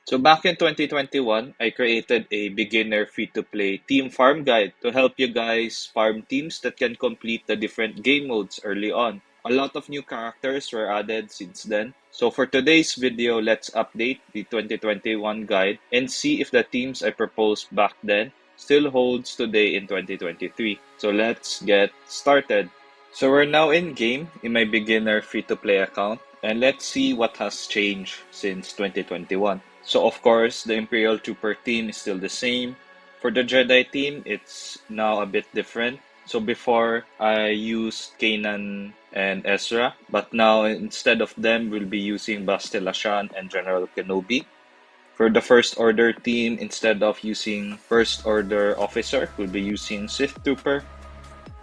So back in 2021, I created a beginner free-to-play team farm guide to help you guys farm teams that can complete the different game modes early on. A lot of new characters were added since then. So for today's video, let's update the 2021 guide and see if the teams I proposed back then still holds today in 2023. So let's get started. So we're now in game in my beginner free-to-play account, and let's see what has changed since 2021. So of course, the Imperial Trooper team is still the same. For the Jedi team, it's now a bit different. So before, I used Kanan and Ezra, but now instead of them, we'll be using Bastila Lashan and General Kenobi. For the First Order team, instead of using First Order Officer, we'll be using Sith Trooper.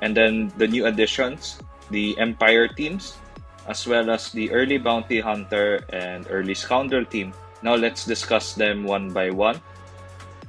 And then the new additions, the Empire teams, as well as the Early Bounty Hunter and Early Scoundrel team. Now let's discuss them one by one,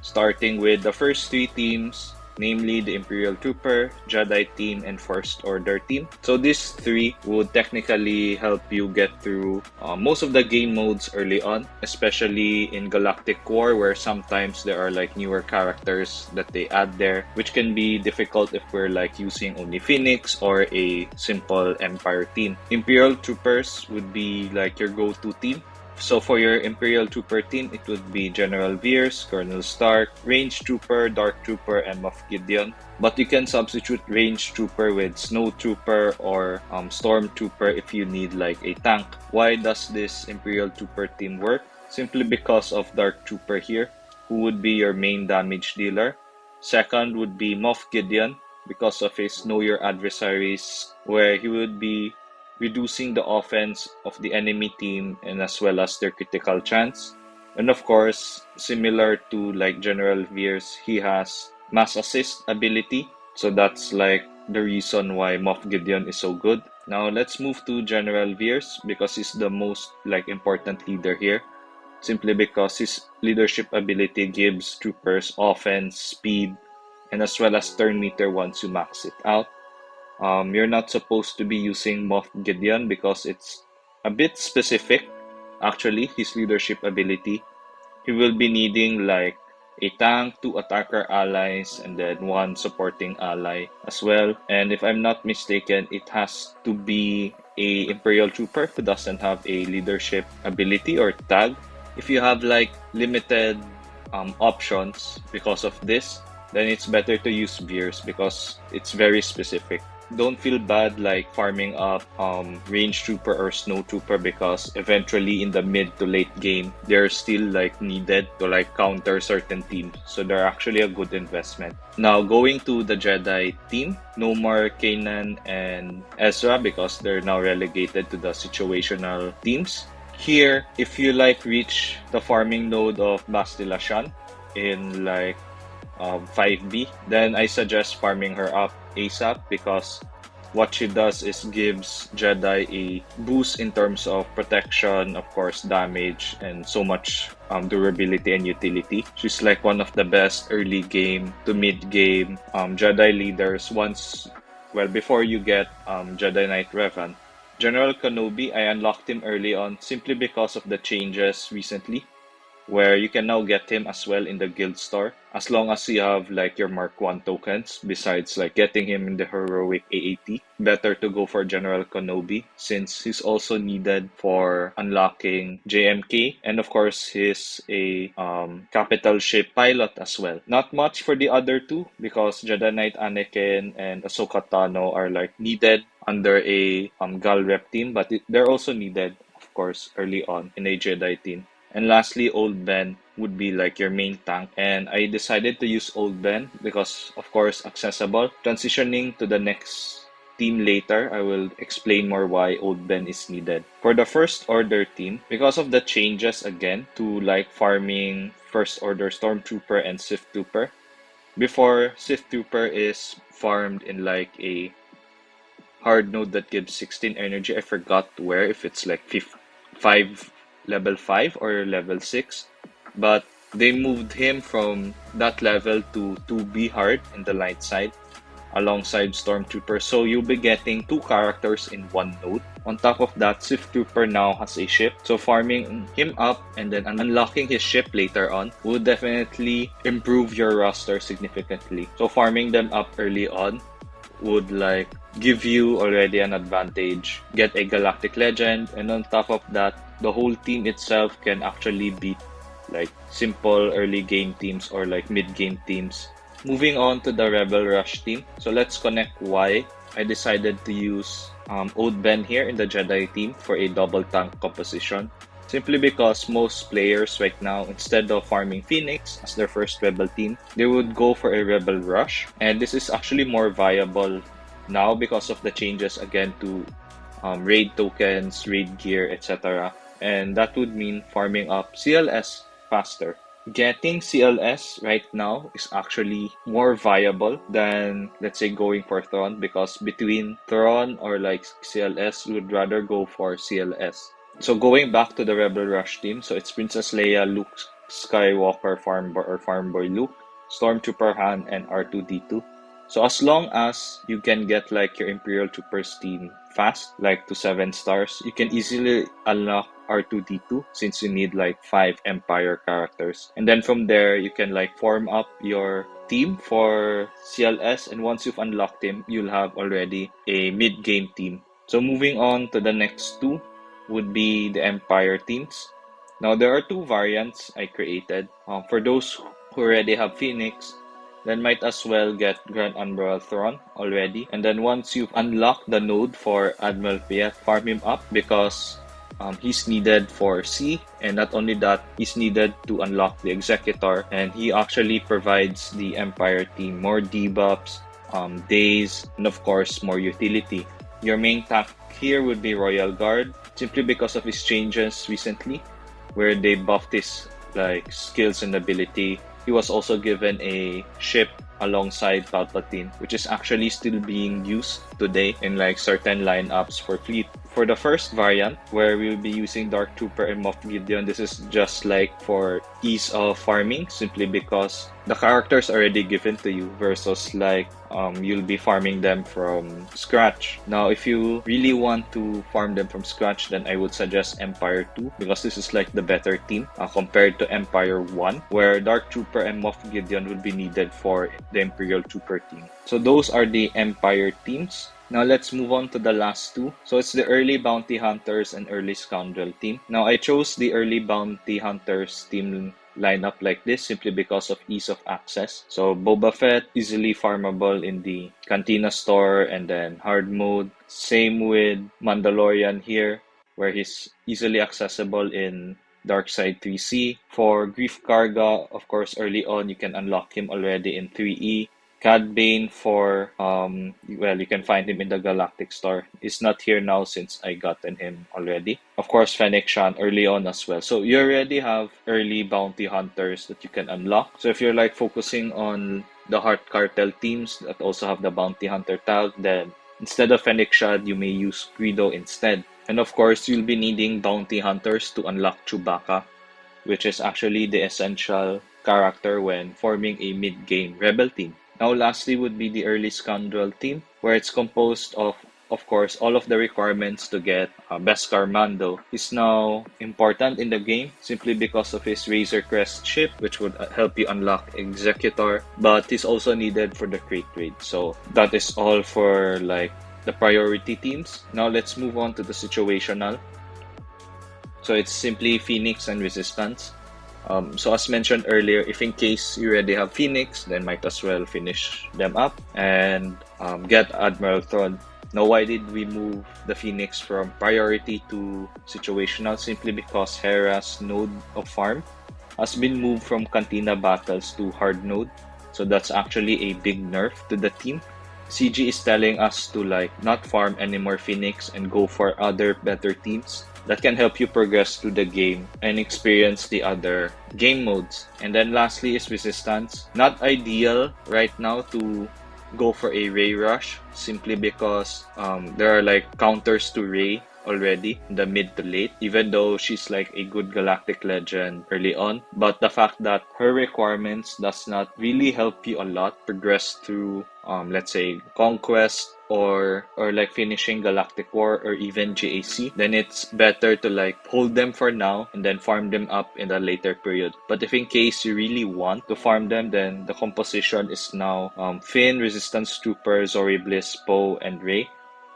starting with the first three teams, namely the Imperial Trooper, Jedi team, and First Order team. So these three would technically help you get through most of the game modes early on, especially in Galactic War, where sometimes there are like newer characters that they add there, which can be difficult if we're like using only Phoenix or a simple Empire team. Imperial Troopers would be like your go-to team. So for your Imperial Trooper team, it would be General Veers, Colonel Stark, Range Trooper, Dark Trooper, and Moff Gideon. But you can substitute Range Trooper with Snow Trooper or Storm Trooper if you need like a tank. Why does this Imperial Trooper team work? Simply because of Dark Trooper here, who would be your main damage dealer. Second would be Moff Gideon, because of his Know Your Adversaries, where he would be reducing the offense of the enemy team and as well as their critical chance. And of course, similar to like General Veers, he has mass assist ability. So that's like the reason why Moff Gideon is so good. Now let's move to General Veers because he's the most like important leader here. Simply because his leadership ability gives troopers offense, speed, and as well as turn meter once you max it out. You're not supposed to be using Moff Gideon because it's a bit specific, actually, his leadership ability. He will be needing like a tank, two attacker allies, and then one supporting ally as well. And if I'm not mistaken, it has to be a Imperial Trooper who doesn't have a leadership ability or tag. If you have like limited options because of this, then it's better to use Veers because it's very specific. Don't feel bad like farming up Range Trooper or Snow Trooper because eventually in the mid to late game, they're still like needed to like counter certain teams. So they're actually a good investment. Now going to the Jedi team, no more Kanan and Ezra because they're now relegated to the situational teams. Here, if you like reach the farming node of Bastila Lashan in like 5B, then I suggest farming her up ASAP because what she does is gives Jedi a boost in terms of protection, of course, damage, and so much durability and utility. She's like one of the best early game to mid game Jedi leaders before you get Jedi Knight Revan. General Kenobi, I unlocked him early on simply because of the changes recently, where you can now get him as well in the guild store as long as you have like your Mark 1 tokens. Besides like getting him in the heroic AAT, better to go for General Kenobi since he's also needed for unlocking JMK, and of course he's a capital ship pilot as well. Not much for the other two because Jedi Knight Anakin and Ahsoka Tano are like needed under a Gal rep team, but they're also needed of course early on in a Jedi team. And lastly, Old Ben would be like your main tank. And I decided to use Old Ben because, of course, accessible. Transitioning to the next team later, I will explain more why Old Ben is needed. For the First Order team, because of the changes again to like farming First Order Stormtrooper and Sith Trooper, before Sith Trooper is farmed in like a hard node that gives 16 energy. I forgot where, if it's like 5 level 5 or level 6, but they moved him from that level to 2B hard in the light side alongside Stormtrooper. So you'll be getting two characters in one node. On top of that, Sith Trooper now has a ship. So farming him up and then unlocking his ship later on will definitely improve your roster significantly. So farming them up early on would like give you already an advantage, get a Galactic Legend, and on top of that, the whole team itself can actually beat like simple early game teams or like mid game teams. Moving on to the Rebel Rush team. So let's connect why I decided to use Old Ben here in the Jedi team for a double tank composition. Simply because most players right now, instead of farming Phoenix as their first Rebel team, they would go for a Rebel Rush. And this is actually more viable now because of the changes again to raid tokens, raid gear, etc. And that would mean farming up CLS faster. Getting CLS right now is actually more viable than, let's say, going for Thrawn, because between Thrawn or like CLS, we would rather go for CLS. So going back to the Rebel Rush team, so it's Princess Leia, Luke Skywalker, Farm Boy Luke, Stormtrooper Han, and R2-D2. So as long as you can get like your Imperial Troopers team fast, like to 7 stars, you can easily unlock R2-D2 since you need like 5 Empire characters. And then from there, you can like form up your team for CLS, and once you've unlocked him, you'll have already a mid-game team. So moving on to the next two would be the Empire teams. Now there are two variants I created. For those who already have Phoenix, then might as well get Grand Admiral Thrawn already. And then once you've unlocked the node for Admiral Piet, farm him up because he's needed for C, and not only that, he's needed to unlock the Executor, and he actually provides the Empire team more debuffs, days, and of course more utility. Your main tank here would be Royal Guard, simply because of his changes recently, where they buffed his like skills and ability. He was also given a ship alongside Palpatine, which is actually still being used today in like certain lineups for fleet. For the first variant, where we'll be using Dark Trooper and Moff Gideon, this is just like for ease of farming, simply because the characters already given to you versus like you'll be farming them from scratch. Now, if you really want to farm them from scratch, then I would suggest Empire 2, because this is like the better team compared to Empire 1, where Dark Trooper and Moff Gideon would be needed for the Imperial Trooper team. So those are the Empire teams. Now let's move on to the last two. So it's the Early Bounty Hunters and Early Scoundrel team. Now I chose the Early Bounty Hunters team lineup like this simply because of ease of access. So Boba Fett, easily farmable in the Cantina store and then hard mode. Same with Mandalorian here, where he's easily accessible in Darkside 3C. For Grief Karga, of course, early on you can unlock him already in 3E. Cad Bane for, well, you can find him in the Galactic Store. He's not here now since I gotten him already. Of course, Fennec Shan early on as well. So you already have early bounty hunters that you can unlock. So if you're like focusing on the Heart Cartel teams that also have the bounty hunter tag, then instead of Fennec Shan, you may use Greedo instead. And of course, you'll be needing bounty hunters to unlock Chewbacca, which is actually the essential character when forming a mid-game rebel team. Now, lastly would be the Early Scoundrel team, where it's composed of course, all of the requirements to get Beskar Mando. He's now important in the game simply because of his Razor Crest ship, which would help you unlock Executor, but he's also needed for the crate raid. So that is all for like the priority teams. Now let's move on to the situational. So it's simply Phoenix and Resistance. So as mentioned earlier, if in case you already have Phoenix, then might as well finish them up and get Admiral Thrawn. Now, why did we move the Phoenix from priority to situational? Simply because Hera's node of farm has been moved from Cantina battles to hard node. So that's actually a big nerf to the team. CG is telling us to like not farm anymore Phoenix and go for other better teams that can help you progress through the game and experience the other game modes. And then lastly is Resistance. Not ideal right now to go for a Ray Rush simply because there are like counters to Ray already in the mid to late, even though she's like a good galactic legend early on. But the fact that her requirements does not really help you a lot progress through let's say conquest or like finishing Galactic War or even GAC, then it's better to like hold them for now and then farm them up in a later period. But if in case you really want to farm them, then the composition is now Finn, Resistance Trooper, Zori Bliss, Poe, and Rey.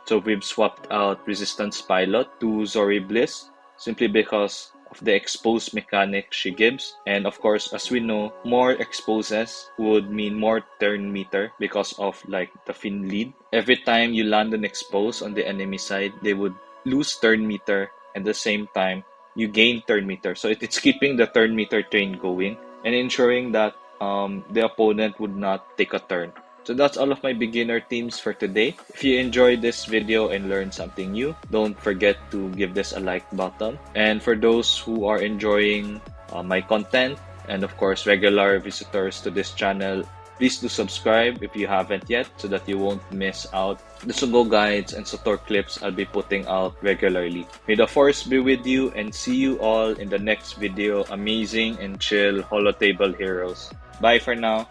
So we've swapped out Resistance Pilot to Zori Bliss simply because of the expose mechanic she gives. And of course, as we know, more exposes would mean more turn meter because of like the Finn lead. Every time you land an expose on the enemy side, they would lose turn meter, and at the same time, you gain turn meter. So it's keeping the turn meter train going and ensuring that the opponent would not take a turn. So that's all of my beginner teams for today. If you enjoyed this video and learned something new, don't forget to give this a like button. And for those who are enjoying my content, and of course regular visitors to this channel, please do subscribe if you haven't yet so that you won't miss out the SWGOH guides and Sator clips I'll be putting out regularly. May the force be with you, and see you all in the next video, amazing and chill holotable heroes. Bye for now.